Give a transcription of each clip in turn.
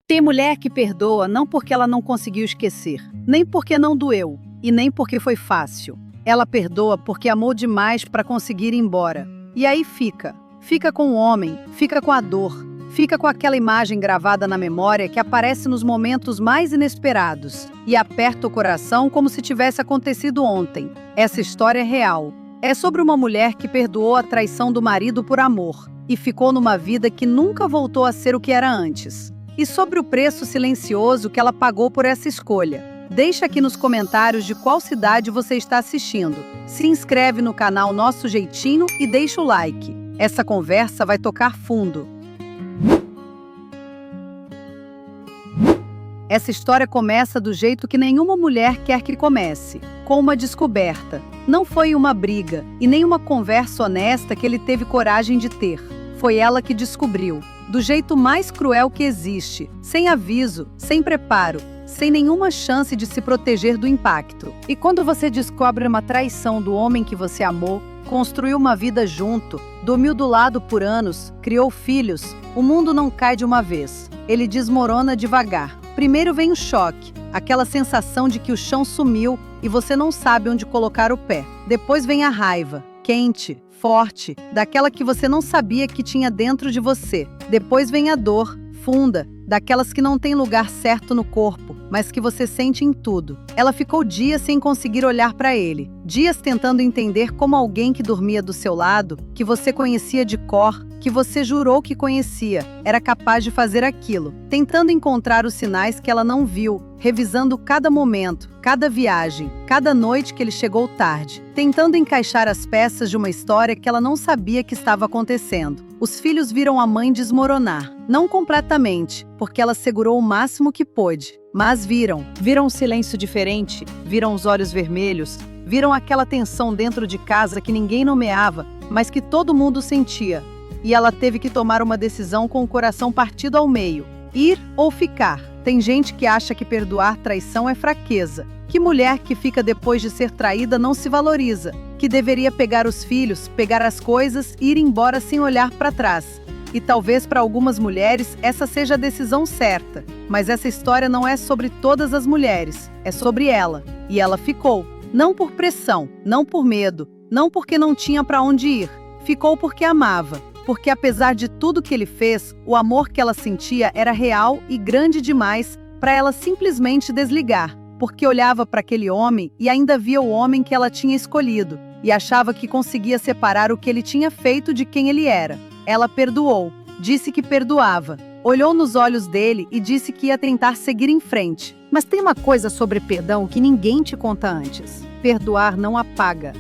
Tem mulher que perdoa não porque ela não conseguiu esquecer, nem porque não doeu, e nem porque foi fácil. Ela perdoa porque amou demais para conseguir ir embora. E aí fica. Fica com o homem, fica com a dor, fica com aquela imagem gravada na memória que aparece nos momentos mais inesperados e aperta o coração como se tivesse acontecido ontem. Essa história é real. É sobre uma mulher que perdoou a traição do marido por amor e ficou numa vida que nunca voltou a ser o que era antes. E sobre o preço silencioso que ela pagou por essa escolha. Deixa aqui nos comentários de qual cidade você está assistindo. Se inscreve no canal Nosso Jeitinho e deixa o like. Essa conversa vai tocar fundo. Essa história começa do jeito que nenhuma mulher quer que comece, com uma descoberta. Não foi uma briga e nem uma conversa honesta que ele teve coragem de ter. Foi ela que descobriu, do jeito mais cruel que existe, sem aviso, sem preparo, sem nenhuma chance de se proteger do impacto. E quando você descobre uma traição do homem que você amou, construiu uma vida junto, dormiu do lado por anos, criou filhos, o mundo não cai de uma vez. Ele desmorona devagar. Primeiro vem o choque, aquela sensação de que o chão sumiu e você não sabe onde colocar o pé. Depois vem a raiva, quente, forte, daquela que você não sabia que tinha dentro de você. Depois vem a dor, funda, daquelas que não tem lugar certo no corpo, mas que você sente em tudo. Ela ficou dias sem conseguir olhar para ele, dias tentando entender como alguém que dormia do seu lado, que você conhecia de cor, que você jurou que conhecia, era capaz de fazer aquilo, tentando encontrar os sinais que ela não viu, revisando cada momento, cada viagem, cada noite que ele chegou tarde, tentando encaixar as peças de uma história que ela não sabia que estava acontecendo. Os filhos viram a mãe desmoronar, não completamente, porque ela segurou o máximo que pôde, mas viram um silêncio diferente, viram os olhos vermelhos, viram aquela tensão dentro de casa que ninguém nomeava, mas que todo mundo sentia. E ela teve que tomar uma decisão com o coração partido ao meio, ir ou ficar. Tem gente que acha que perdoar traição é fraqueza, que mulher que fica depois de ser traída não se valoriza, que deveria pegar os filhos, pegar as coisas e ir embora sem olhar para trás. E talvez para algumas mulheres essa seja a decisão certa, mas essa história não é sobre todas as mulheres, é sobre ela. E ela ficou, não por pressão, não por medo, não porque não tinha para onde ir, ficou porque amava. Porque apesar de tudo que ele fez, o amor que ela sentia era real e grande demais para ela simplesmente desligar, porque olhava para aquele homem e ainda via o homem que ela tinha escolhido, e achava que conseguia separar o que ele tinha feito de quem ele era. Ela perdoou, disse que perdoava, olhou nos olhos dele e disse que ia tentar seguir em frente. Mas tem uma coisa sobre perdão que ninguém te conta antes: perdoar não apaga.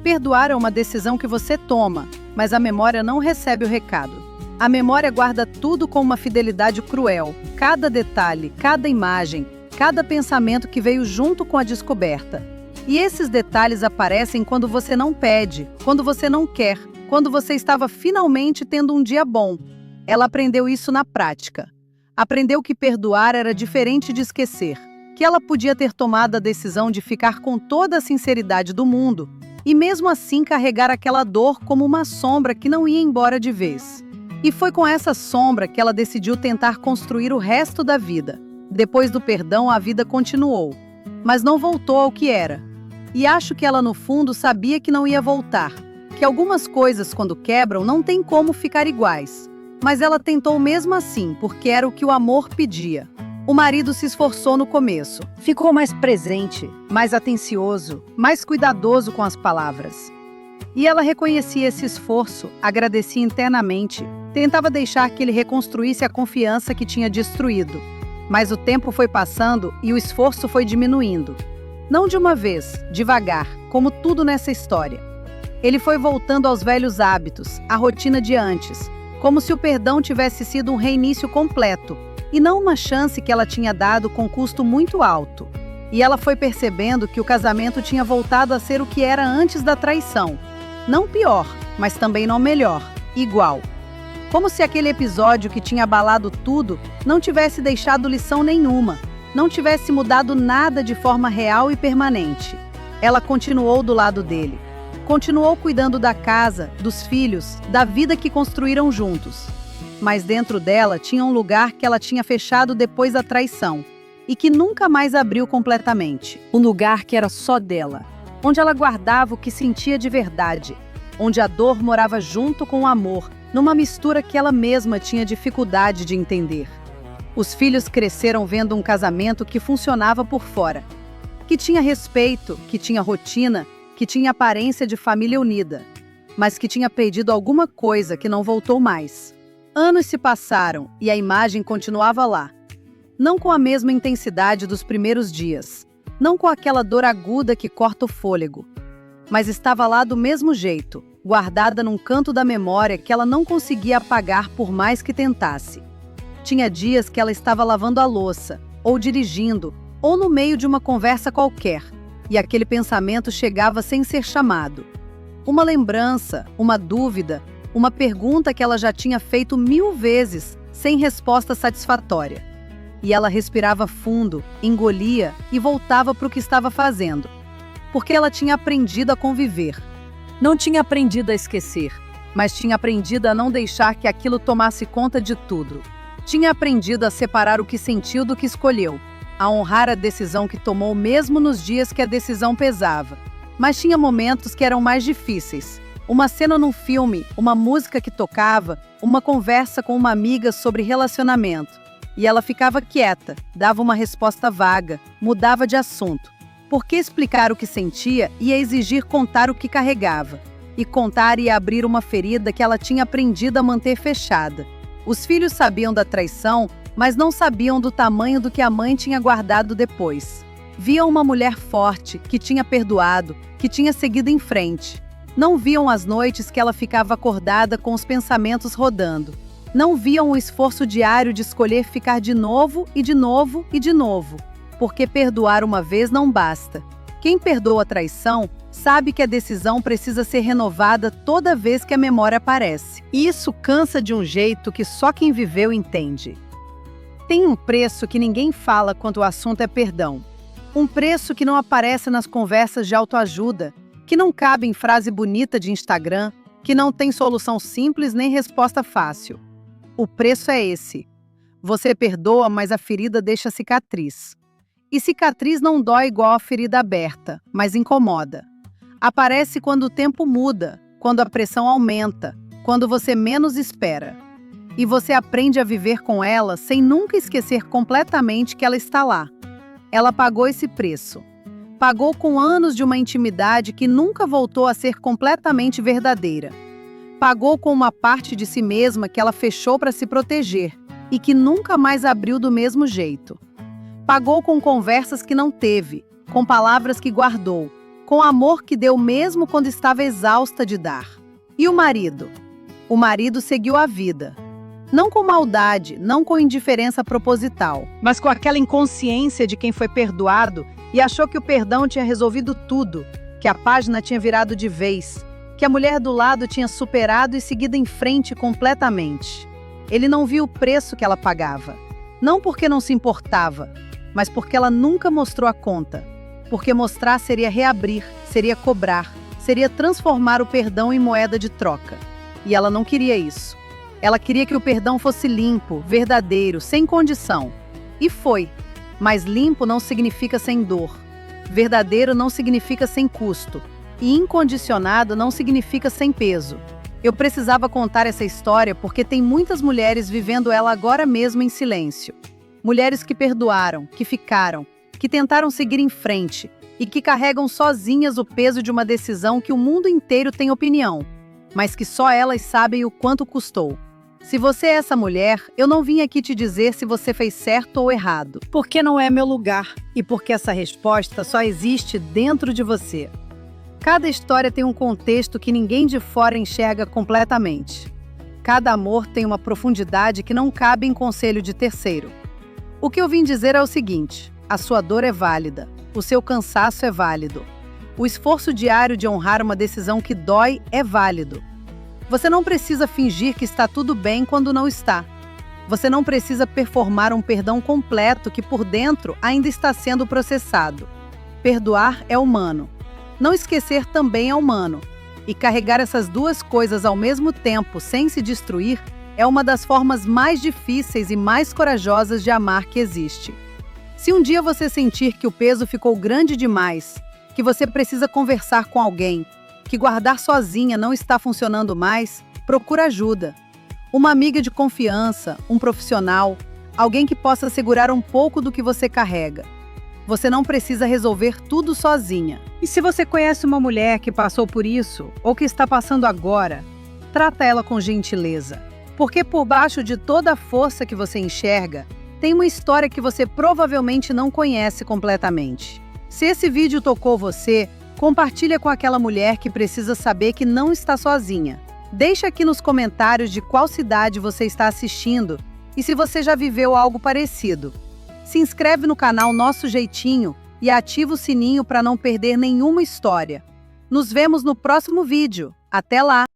Perdoar é uma decisão que você toma, mas a memória não recebe o recado. A memória guarda tudo com uma fidelidade cruel, cada detalhe, cada imagem, cada pensamento que veio junto com a descoberta. E esses detalhes aparecem quando você não pede, quando você não quer, quando você estava finalmente tendo um dia bom. Ela aprendeu isso na prática. Aprendeu que perdoar era diferente de esquecer, que ela podia ter tomado a decisão de ficar com toda a sinceridade do mundo, e mesmo assim carregar aquela dor como uma sombra que não ia embora de vez. E foi com essa sombra que ela decidiu tentar construir o resto da vida. Depois do perdão, a vida continuou, mas não voltou ao que era. E acho que ela no fundo sabia que não ia voltar, que algumas coisas quando quebram não tem como ficar iguais. Mas ela tentou mesmo assim, porque era o que o amor pedia. O marido se esforçou no começo. Ficou mais presente, mais atencioso, mais cuidadoso com as palavras. E ela reconhecia esse esforço, agradecia internamente, tentava deixar que ele reconstruísse a confiança que tinha destruído. Mas o tempo foi passando e o esforço foi diminuindo. Não de uma vez, devagar, como tudo nessa história. Ele foi voltando aos velhos hábitos, à rotina de antes, como se o perdão tivesse sido um reinício completo, e não uma chance que ela tinha dado com custo muito alto. E ela foi percebendo que o casamento tinha voltado a ser o que era antes da traição. Não pior, mas também não melhor, igual. Como se aquele episódio que tinha abalado tudo não tivesse deixado lição nenhuma, não tivesse mudado nada de forma real e permanente. Ela continuou do lado dele. Continuou cuidando da casa, dos filhos, da vida que construíram juntos. mas dentro dela tinha um lugar que ela tinha fechado depois da traição e que nunca mais abriu completamente. Um lugar que era só dela, onde ela guardava o que sentia de verdade, onde a dor morava junto com o amor, numa mistura que ela mesma tinha dificuldade de entender. Os filhos cresceram vendo um casamento que funcionava por fora, que tinha respeito, que tinha rotina, que tinha aparência de família unida, mas que tinha perdido alguma coisa que não voltou mais. Anos se passaram e a imagem continuava lá. Não com a mesma intensidade dos primeiros dias, não com aquela dor aguda que corta o fôlego, mas estava lá do mesmo jeito, guardada num canto da memória que ela não conseguia apagar por mais que tentasse. Tinha dias que ela estava lavando a louça, ou dirigindo, ou no meio de uma conversa qualquer, e aquele pensamento chegava sem ser chamado. Uma lembrança, uma dúvida, uma pergunta que ela já tinha feito 1000 vezes, sem resposta satisfatória. E ela respirava fundo, engolia e voltava para o que estava fazendo. Porque ela tinha aprendido a conviver. Não tinha aprendido a esquecer, mas tinha aprendido a não deixar que aquilo tomasse conta de tudo. Tinha aprendido a separar o que sentiu do que escolheu, a honrar a decisão que tomou mesmo nos dias que a decisão pesava. Mas tinha momentos que eram mais difíceis. Uma cena num filme, uma música que tocava, uma conversa com uma amiga sobre relacionamento. E ela ficava quieta, dava uma resposta vaga, mudava de assunto. Porque explicar o que sentia ia exigir contar o que carregava. E contar ia abrir uma ferida que ela tinha aprendido a manter fechada. Os filhos sabiam da traição, mas não sabiam do tamanho do que a mãe tinha guardado depois. Viam uma mulher forte, que tinha perdoado, que tinha seguido em frente. Não viam as noites que ela ficava acordada com os pensamentos rodando. Não viam o esforço diário de escolher ficar de novo e de novo e de novo. Porque perdoar uma vez não basta. Quem perdoa a traição sabe que a decisão precisa ser renovada toda vez que a memória aparece. E isso cansa de um jeito que só quem viveu entende. Tem um preço que ninguém fala quando o assunto é perdão. Um preço que não aparece nas conversas de autoajuda, que não cabe em frase bonita de Instagram, que não tem solução simples nem resposta fácil. O preço é esse. Você perdoa, mas a ferida deixa cicatriz. E cicatriz não dói igual a ferida aberta, mas incomoda. Aparece quando o tempo muda, quando a pressão aumenta, quando você menos espera. E você aprende a viver com ela sem nunca esquecer completamente que ela está lá. Ela pagou esse preço. Pagou com anos de uma intimidade que nunca voltou a ser completamente verdadeira. Pagou com uma parte de si mesma que ela fechou para se proteger e que nunca mais abriu do mesmo jeito. Pagou com conversas que não teve, com palavras que guardou, com amor que deu mesmo quando estava exausta de dar. E o marido? O marido seguiu a vida. Não com maldade, não com indiferença proposital, mas com aquela inconsciência de quem foi perdoado e achou que o perdão tinha resolvido tudo, que a página tinha virado de vez, que a mulher do lado tinha superado e seguido em frente completamente. Ele não viu o preço que ela pagava. Não porque não se importava, mas porque ela nunca mostrou a conta. Porque mostrar seria reabrir, seria cobrar, seria transformar o perdão em moeda de troca. E ela não queria isso. Ela queria que o perdão fosse limpo, verdadeiro, sem condição. E foi. Mas limpo não significa sem dor. Verdadeiro não significa sem custo. E incondicionado não significa sem peso. Eu precisava contar essa história porque tem muitas mulheres vivendo ela agora mesmo em silêncio. Mulheres que perdoaram, que ficaram, que tentaram seguir em frente e que carregam sozinhas o peso de uma decisão que o mundo inteiro tem opinião, mas que só elas sabem o quanto custou. Se você é essa mulher, eu não vim aqui te dizer se você fez certo ou errado, porque não é meu lugar e porque essa resposta só existe dentro de você. Cada história tem um contexto que ninguém de fora enxerga completamente. Cada amor tem uma profundidade que não cabe em conselho de terceiro. O que eu vim dizer é o seguinte: a sua dor é válida, o seu cansaço é válido. O esforço diário de honrar uma decisão que dói é válido. Você não precisa fingir que está tudo bem quando não está. Você não precisa performar um perdão completo que por dentro ainda está sendo processado. Perdoar é humano. Não esquecer também é humano. E carregar essas duas coisas ao mesmo tempo sem se destruir É uma das formas mais difíceis e mais corajosas de amar que existe. Se um dia você sentir que o peso ficou grande demais, que você precisa conversar com alguém, que guardar sozinha não está funcionando mais, procura ajuda. Uma amiga de confiança, um profissional, alguém que possa segurar um pouco do que você carrega. Você não precisa resolver tudo sozinha. E se você conhece uma mulher que passou por isso, ou que está passando agora, trata ela com gentileza. Porque por baixo de toda a força que você enxerga, tem uma história que você provavelmente não conhece completamente. Se esse vídeo tocou você, compartilha com aquela mulher que precisa saber que não está sozinha. Deixa aqui nos comentários de qual cidade você está assistindo e se você já viveu algo parecido. Se inscreve no canal Nosso Jeitinho e ativa o sininho para não perder nenhuma história. Nos vemos no próximo vídeo. Até lá!